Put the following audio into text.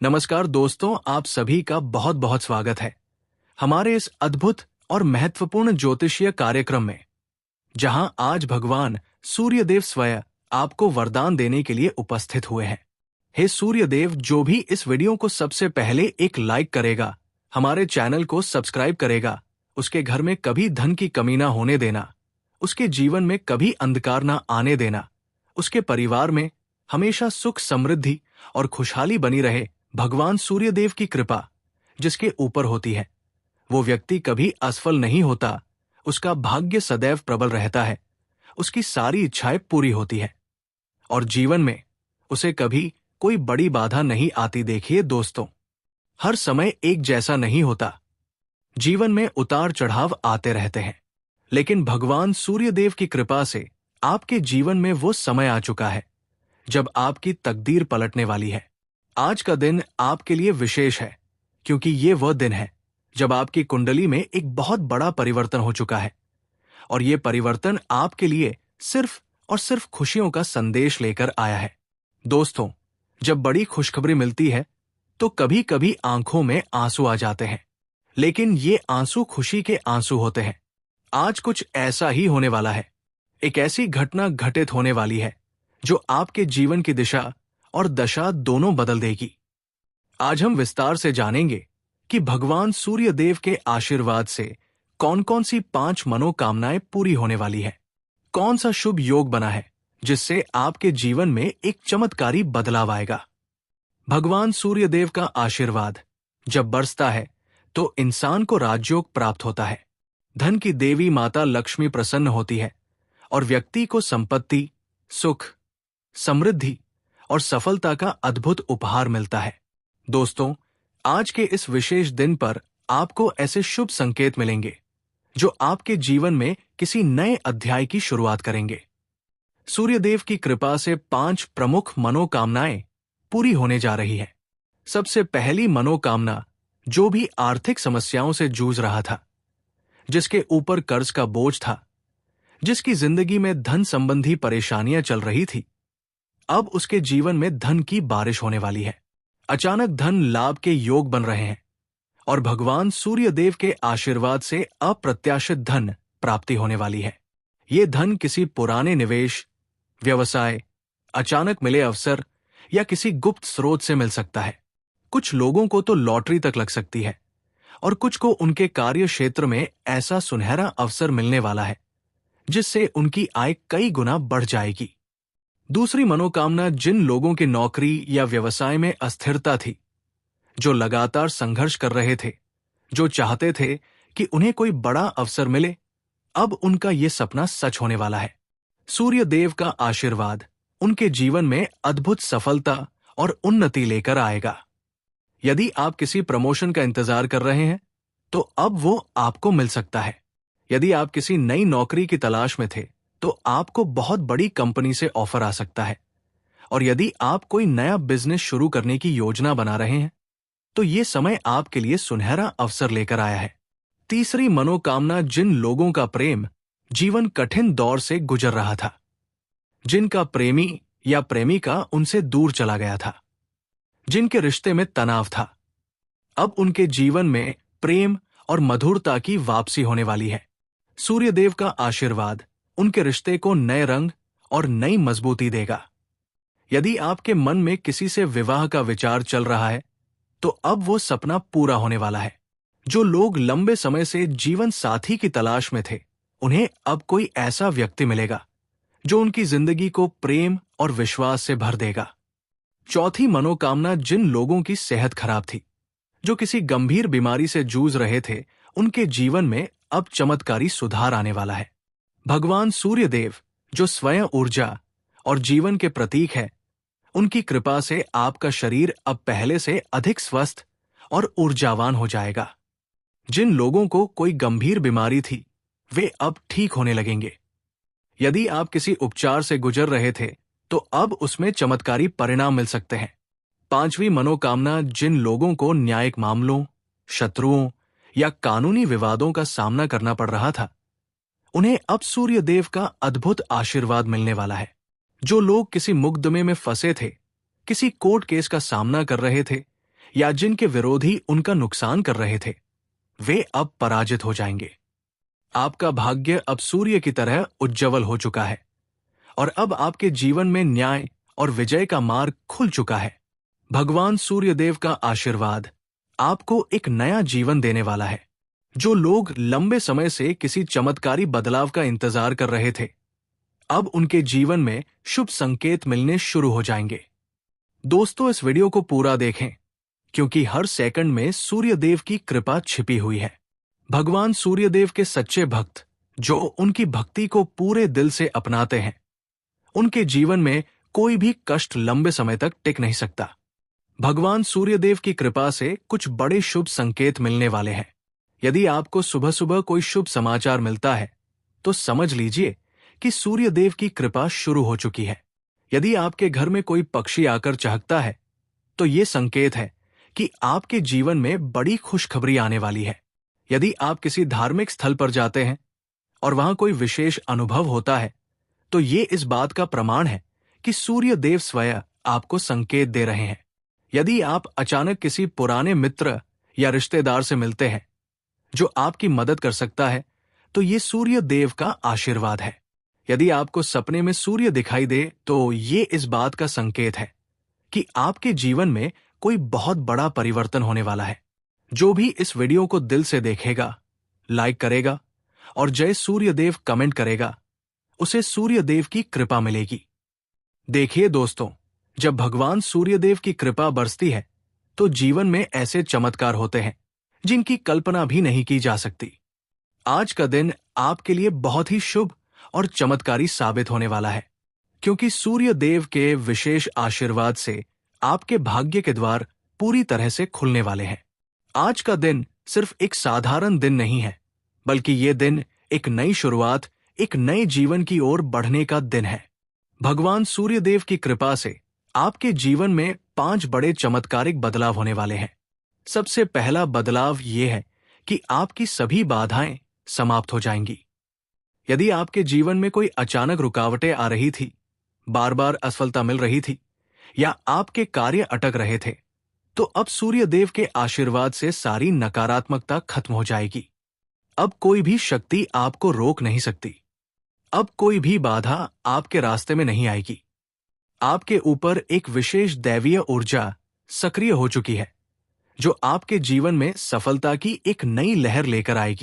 नमस्कार दोस्तों, आप सभी का बहुत बहुत स्वागत है हमारे इस अद्भुत और महत्वपूर्ण ज्योतिषीय कार्यक्रम में, जहां आज भगवान सूर्यदेव स्वयं आपको वरदान देने के लिए उपस्थित हुए हैं। हे सूर्यदेव, जो भी इस वीडियो को सबसे पहले एक लाइक करेगा, हमारे चैनल को सब्सक्राइब करेगा, उसके घर में कभी धन की कमी ना होने देना, उसके जीवन में कभी अंधकार ना आने देना, उसके परिवार में हमेशा सुख समृद्धि और खुशहाली बनी रहे। भगवान सूर्यदेव की कृपा जिसके ऊपर होती है, वो व्यक्ति कभी असफल नहीं होता, उसका भाग्य सदैव प्रबल रहता है, उसकी सारी इच्छाएं पूरी होती है और जीवन में उसे कभी कोई बड़ी बाधा नहीं आती। देखिए दोस्तों, हर समय एक जैसा नहीं होता, जीवन में उतार चढ़ाव आते रहते हैं, लेकिन भगवान सूर्यदेव की कृपा से आपके जीवन में वो समय आ चुका है जब आपकी तकदीर पलटने वाली है। आज का दिन आपके लिए विशेष है, क्योंकि ये वह दिन है जब आपकी कुंडली में एक बहुत बड़ा परिवर्तन हो चुका है और ये परिवर्तन आपके लिए सिर्फ और सिर्फ खुशियों का संदेश लेकर आया है। दोस्तों, जब बड़ी खुशखबरी मिलती है तो कभी कभी आंखों में आंसू आ जाते हैं, लेकिन ये आंसू खुशी के आंसू होते हैं। आज कुछ ऐसा ही होने वाला है। एक ऐसी घटना घटित होने वाली है जो आपके जीवन की दिशा और दशा दोनों बदल देगी। आज हम विस्तार से जानेंगे कि भगवान सूर्यदेव के आशीर्वाद से कौन कौन सी 5 मनोकामनाएं पूरी होने वाली है, कौन सा शुभ योग बना है जिससे आपके जीवन में एक चमत्कारी बदलाव आएगा। भगवान सूर्यदेव का आशीर्वाद जब बरसता है तो इंसान को राजयोग प्राप्त होता है, धन की देवी माता लक्ष्मी प्रसन्न होती है और व्यक्ति को संपत्ति, सुख, समृद्धि और सफलता का अद्भुत उपहार मिलता है। दोस्तों, आज के इस विशेष दिन पर आपको ऐसे शुभ संकेत मिलेंगे जो आपके जीवन में किसी नए अध्याय की शुरुआत करेंगे। सूर्यदेव की कृपा से 5 प्रमुख मनोकामनाएं पूरी होने जा रही है। सबसे पहली मनोकामना, जो भी आर्थिक समस्याओं से जूझ रहा था, जिसके ऊपर कर्ज का बोझ था, जिसकी जिंदगी में धन संबंधी परेशानियां चल रही थी, अब उसके जीवन में धन की बारिश होने वाली है। अचानक धन लाभ के योग बन रहे हैं और भगवान सूर्यदेव के आशीर्वाद से अप्रत्याशित धन प्राप्ति होने वाली है। ये धन किसी पुराने निवेश, व्यवसाय, अचानक मिले अवसर या किसी गुप्त स्रोत से मिल सकता है। कुछ लोगों को तो लॉटरी तक लग सकती है और कुछ को उनके कार्य क्षेत्र में ऐसा सुनहरा अवसर मिलने वाला है जिससे उनकी आय कई गुना बढ़ जाएगी। दूसरी मनोकामना, जिन लोगों की नौकरी या व्यवसाय में अस्थिरता थी, जो लगातार संघर्ष कर रहे थे, जो चाहते थे कि उन्हें कोई बड़ा अवसर मिले, अब उनका ये सपना सच होने वाला है। सूर्यदेव का आशीर्वाद उनके जीवन में अद्भुत सफलता और उन्नति लेकर आएगा। यदि आप किसी प्रमोशन का इंतजार कर रहे हैं तो अब वो आपको मिल सकता है। यदि आप किसी नई नौकरी की तलाश में थे तो आपको बहुत बड़ी कंपनी से ऑफर आ सकता है, और यदि आप कोई नया बिजनेस शुरू करने की योजना बना रहे हैं तो ये समय आपके लिए सुनहरा अवसर लेकर आया है। तीसरी मनोकामना, जिन लोगों का प्रेम जीवन कठिन दौर से गुजर रहा था, जिनका प्रेमी या प्रेमिका उनसे दूर चला गया था, जिनके रिश्ते में तनाव था, अब उनके जीवन में प्रेम और मधुरता की वापसी होने वाली है। सूर्यदेव का आशीर्वाद उनके रिश्ते को नए रंग और नई मजबूती देगा। यदि आपके मन में किसी से विवाह का विचार चल रहा है तो अब वो सपना पूरा होने वाला है। जो लोग लंबे समय से जीवन साथी की तलाश में थे, उन्हें अब कोई ऐसा व्यक्ति मिलेगा जो उनकी जिंदगी को प्रेम और विश्वास से भर देगा। चौथी मनोकामना, जिन लोगों की सेहत खराब थी, जो किसी गंभीर बीमारी से जूझ रहे थे, उनके जीवन में अब चमत्कारी सुधार आने वाला है। भगवान सूर्यदेव, जो स्वयं ऊर्जा और जीवन के प्रतीक है, उनकी कृपा से आपका शरीर अब पहले से अधिक स्वस्थ और ऊर्जावान हो जाएगा। जिन लोगों को कोई गंभीर बीमारी थी, वे अब ठीक होने लगेंगे। यदि आप किसी उपचार से गुजर रहे थे तो अब उसमें चमत्कारी परिणाम मिल सकते हैं। पांचवी मनोकामना, जिन लोगों को न्यायिक मामलों, शत्रुओं या कानूनी विवादों का सामना करना पड़ रहा था, उन्हें अब सूर्यदेव का अद्भुत आशीर्वाद मिलने वाला है। जो लोग किसी मुकदमे में फंसे थे, किसी कोर्ट केस का सामना कर रहे थे या जिनके विरोधी उनका नुकसान कर रहे थे, वे अब पराजित हो जाएंगे। आपका भाग्य अब सूर्य की तरह उज्जवल हो चुका है और अब आपके जीवन में न्याय और विजय का मार्ग खुल चुका है। भगवान सूर्यदेव का आशीर्वाद आपको एक नया जीवन देने वाला है। जो लोग लंबे समय से किसी चमत्कारी बदलाव का इंतजार कर रहे थे, अब उनके जीवन में शुभ संकेत मिलने शुरू हो जाएंगे। दोस्तों, इस वीडियो को पूरा देखें, क्योंकि हर सेकंड में सूर्यदेव की कृपा छिपी हुई है। भगवान सूर्यदेव के सच्चे भक्त जो उनकी भक्ति को पूरे दिल से अपनाते हैं, उनके जीवन में कोई भी कष्ट लंबे समय तक टिक नहीं सकता। भगवान सूर्यदेव की कृपा से कुछ बड़े शुभ संकेत मिलने वाले हैं। यदि आपको सुबह सुबह कोई शुभ समाचार मिलता है, तो समझ लीजिए कि सूर्यदेव की कृपा शुरू हो चुकी है। यदि आपके घर में कोई पक्षी आकर चहकता है, तो ये संकेत है कि आपके जीवन में बड़ी खुशखबरी आने वाली है। यदि आप किसी धार्मिक स्थल पर जाते हैं और वहां कोई विशेष अनुभव होता है, तो ये इस बात का प्रमाण है कि सूर्यदेव स्वयं आपको संकेत दे रहे हैं। यदि आप अचानक किसी पुराने मित्र या रिश्तेदार से मिलते हैं जो आपकी मदद कर सकता है, तो ये सूर्यदेव का आशीर्वाद है। यदि आपको सपने में सूर्य दिखाई दे, तो ये इस बात का संकेत है कि आपके जीवन में कोई बहुत बड़ा परिवर्तन होने वाला है। जो भी इस वीडियो को दिल से देखेगा, लाइक करेगा और जय सूर्यदेव कमेंट करेगा, उसे सूर्यदेव की कृपा मिलेगी। देखिए दोस्तों, जब भगवान सूर्यदेव की कृपा बरसती है, तो जीवन में ऐसे चमत्कार होते हैं जिनकी कल्पना भी नहीं की जा सकती। आज का दिन आपके लिए बहुत ही शुभ और चमत्कारी साबित होने वाला है, क्योंकि सूर्यदेव के विशेष आशीर्वाद से आपके भाग्य के द्वार पूरी तरह से खुलने वाले हैं। आज का दिन सिर्फ एक साधारण दिन नहीं है, बल्कि ये दिन एक नई शुरुआत, एक नए जीवन की ओर बढ़ने का दिन है। भगवान सूर्यदेव की कृपा से आपके जीवन में 5 बड़े चमत्कारिक बदलाव होने वाले हैं। सबसे पहला बदलाव ये है कि आपकी सभी बाधाएं समाप्त हो जाएंगी। यदि आपके जीवन में कोई अचानक रुकावटें आ रही थी, बार बार असफलता मिल रही थी या आपके कार्य अटक रहे थे, तो अब सूर्यदेव के आशीर्वाद से सारी नकारात्मकता खत्म हो जाएगी। अब कोई भी शक्ति आपको रोक नहीं सकती। अब कोई भी बाधा आपके रास्ते में नहीं आएगी। आपके ऊपर एक विशेष दैवीय ऊर्जा सक्रिय हो चुकी है, जो आपके जीवन में सफलता की एक नई लहर लेकर आएगी।